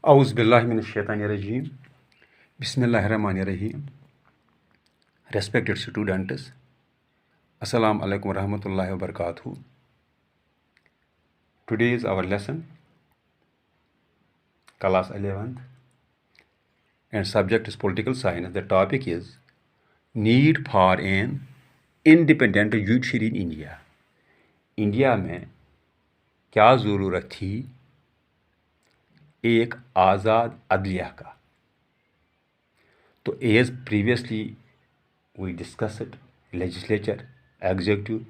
Auzubillahiminash-shaytanir-rajim. Bismillahir-rahmanir-rahim. Respected students, Assalamu alaikum warahmatullahi wabarakatuh. Today is our lesson, class 11th, and subject is political science. The topic is need for an independent judiciary in India. India में क्या ज़रूरत थी एक आज़ाद अदलिया का? तो as previously we discussed legislature, executive,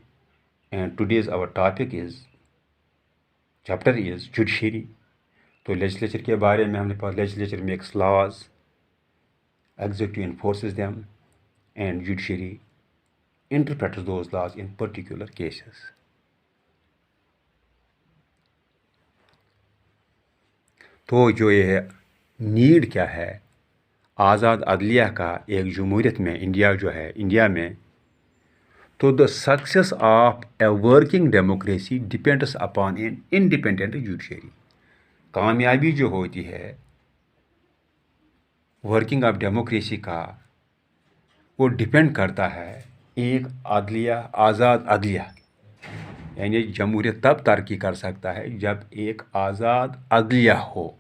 and today's our topic is chapter is judiciary. तो लेजिस्लेचर के बारे में हमने पढ़ा. Legislature makes laws, executive enforces them, and judiciary interprets those laws in particular cases. तो जो ये नीड क्या है आज़ाद अदलिया का एक जमहूरियत में, इंडिया में, तो the success of a working democracy depends upon an independent judiciary. कामयाबी जो होती है वर्किंग ऑफ डेमोक्रेसी का, वो डिपेंड करता है एक अदलिया, आज़ाद अदलिया. यानी जमहूरियत तब तरक्की कर सकता है जब एक आज़ाद अदलिया हो.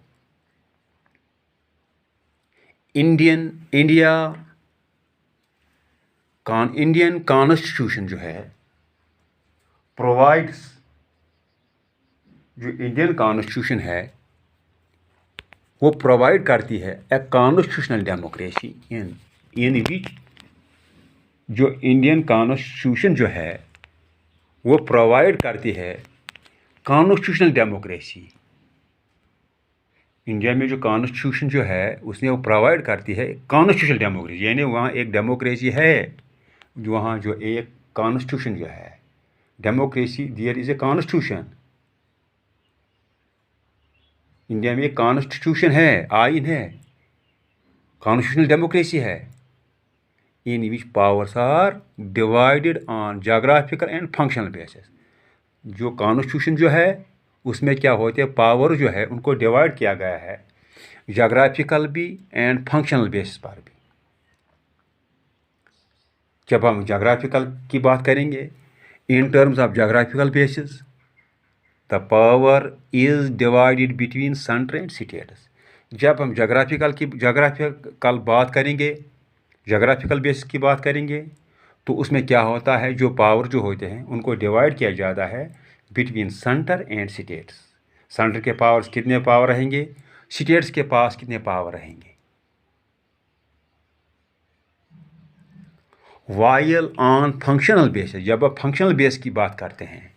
इंडियन कॉन्स्टिट्यूशन जो है प्रोवाइड्स, जो इंडियन कॉन्स्टिट्यूशन है वो प्रोवाइड करती है ए कॉन्स्टिट्यूशनल डेमोक्रेसी इन विच, जो इंडियन कॉन्स्टिट्यूशन जो है वो प्रोवाइड करती है कॉन्स्टिट्यूशनल डेमोक्रेसी. इंडिया में जो कॉन्स्टिट्यूशन जो है उसने वो प्रोवाइड करती है कॉन्स्टिट्यूशनल डेमोक्रेसी. यानी वहाँ एक डेमोक्रेसी है, जो वहाँ जो एक कॉन्स्टिट्यूशन जो है democracy, there is a constitution. India में एक कॉन्स्टिट्यूशन है, आइन है, कॉन्स्टिट्यूशनल डेमोक्रेसी है, in which powers are divided on geographical and functional basis. जो कॉन्स्टिट्यूशन जो है उसमें क्या होते हैं, पावर जो है उनको डिवाइड किया गया है जोग्राफिकल भी एंड फंक्शनल बेसिस पर भी. जब हम जोग्राफिकल की बात करेंगे, in terms of geographical basis the power is divided between centre and states. जब हम जोग्राफिकल बात करेंगे, जोग्राफिकल बेसिस की बात करेंगे, तो उसमें क्या होता है, जो पावर जो होते हैं उनको डिवाइड किया जाता है between centre and states. Centre के पावर्स कितने पावर रहेंगे, स्टेट्स के पास कितने पावर रहेंगे. वाइल ऑन फंक्शनल बेसिस, जब आप फंक्शनल बेस की बात करते हैं,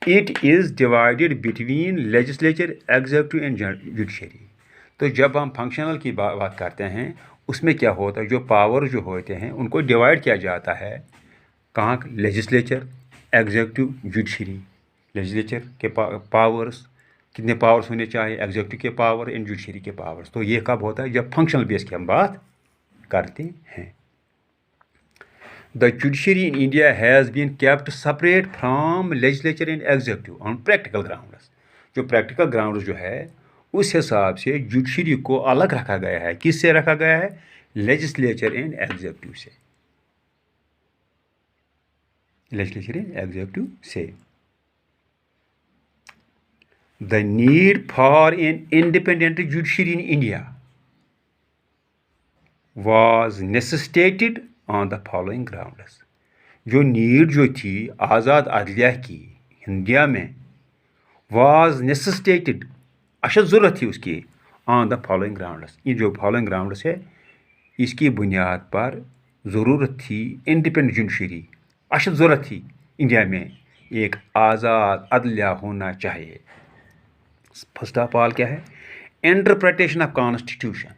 it is divided between legislature, executive and judiciary. तो जब हम फंक्शनल की बात करते हैं उसमें क्या होता है, जो पावर जो होते हैं उनको डिवाइड किया जाता है कहाँ, लेजिस्लेचर, एग्जीक्यूटिव, जुडिशरी. लेजिस्लेचर के पावर्स कितने पावर्स होने चाहिए, एग्जीक्यूटिव के पावर एंड जुडिशरी के पावर्स. तो ये कब होता है, जब फंक्शनल बेस की हम बात करते हैं. The judiciary in India has been kept separate from legislature and executive on practical grounds. जो प्रैक्टिकल ग्राउंड्स जो है उस हिसाब से जुडिशरी को अलग रखा गया है. किससे रखा गया है, लेजिस्लेचर एंड एग्जीक्यूटिव से. लेजिस्लेचर एंड एग्जीक्यूटिव से. The need for an independent judiciary in India was necessitated on the following grounds. जो नीड जो थी आज़ाद अदलिया की इंडिया में वाज नेसेसिटेटेड, अशद ज़रूरत थी उसकी, ऑन द फॉलोइंग ग्राउंड्स. ये जो फॉलोइंग ग्राउंड्स है इसकी बुनियाद पर ज़रूरत थी इंडिपेंडेंट जुडिशरी. अशद ज़रूरत थी इंडिया में एक आज़ाद अदलिया होना चाहिए. फर्स्ट ऑफ ऑल क्या है, इंटरप्रिटेशन ऑफ कॉन्स्टिट्यूशन.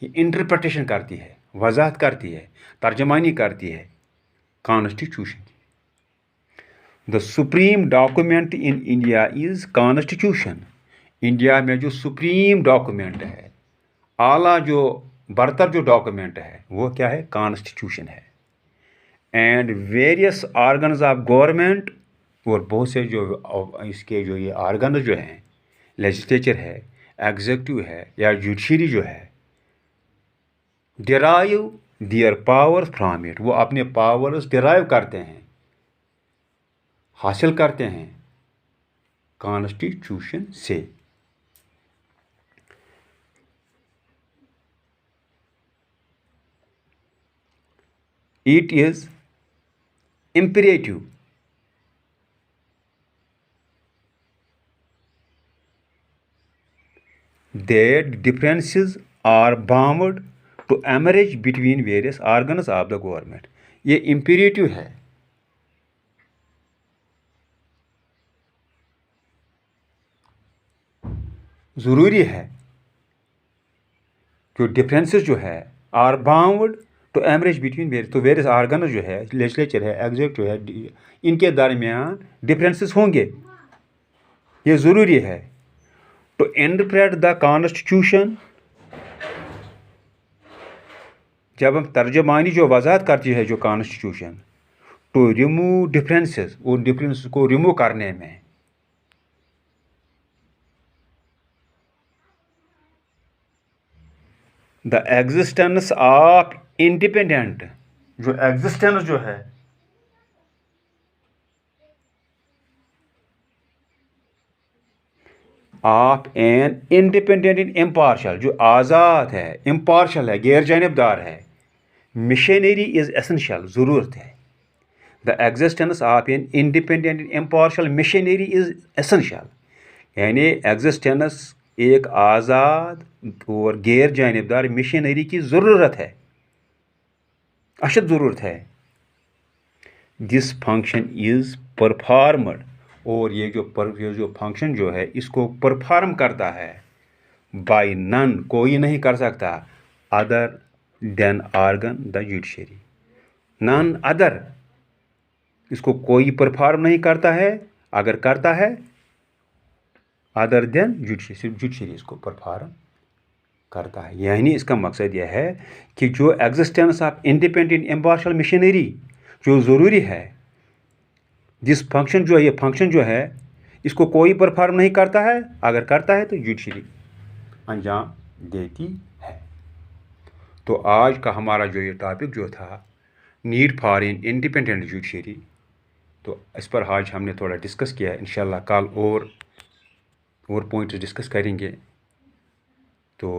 ये इंटरप्रिटेशन करती है, वजाहत करती है, तर्जमानी करती है कॉन्स्टिट्यूशन की. The supreme document in India is constitution. India में जो सुप्रीम डॉक्यूमेंट है, आला जो बरतर जो डॉक्यूमेंट है वो क्या है, कॉन्स्टिट्यूशन है. And various organs of government, और बहुत से जो इसके जो ये ऑर्गन जो हैं, लेजिस्लेचर है, एग्जीक्यूटिव है या जुडिशरी जो है, derive their power from it, वो अपने पावर्स डिराइव करते हैं, हासिल करते हैं कॉन्स्टिट्यूशन से। It is imperative that differences are bound to emerge between various organs of the government। ये imperative है, ज़रूरी है, जो डिफरेंसेस जो है are bound to emerge between various, तो वेरियस आर्गन जो है, लेजिस्लेचर है, एग्जीक्यूटिव है, इनके दरमियान डिफरेंसेस होंगे, ये ज़रूरी है। टू इंटरप्रेट द कॉन्स्टिट्यूशन, जब हम तर्जमानी जो वजाहत करती है जो कॉन्स्टिट्यूशन, टू रिमूव डिफरेंसेस, उन डिफरेंसेस को रिमूव करने में, द एग्जिस्टेंस ऑफ इंडिपेंडेंट, जो एग्जिस्टेंस जो है of an independent in impartial, जो आज़ाद है, इम्पार्शल है, गैर जानिबदार है, मिशनरी इज एसेंशियल, ज़रूरत है। The existence of an independent in impartial missionary is essential, यानी एग्जिस्टेंस एक आज़ाद और गैर जानिबदार मिशनरी की ज़रूरत है, अशद ज़रूरत है। दिस फंक्शन इज़ परफॉर्मड, और ये जो फंक्शन जो है इसको परफॉर्म करता है बाय नन, कोई नहीं कर सकता, other than organ the judiciary, none other, इसको कोई परफॉर्म नहीं करता है, अगर करता है अदर देन जुडिशरी इसको परफॉर्म करता है। यानी इसका मकसद यह है कि जो existence of independent impartial machinery जो ज़रूरी है, जिस फंक्शन जो है, ये फंक्शन जो है इसको कोई परफॉर्म नहीं करता है, अगर करता है तो जुडिशरी अंजाम देती है। तो आज का हमारा जो ये टॉपिक जो था, need for an independent judiciary, तो इस पर आज हमने थोड़ा डिस्कस किया। इंशाल्लाह कल और पॉइंट्स डिस्कस करेंगे। तो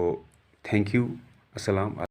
थैंक यू, अस्सलाम।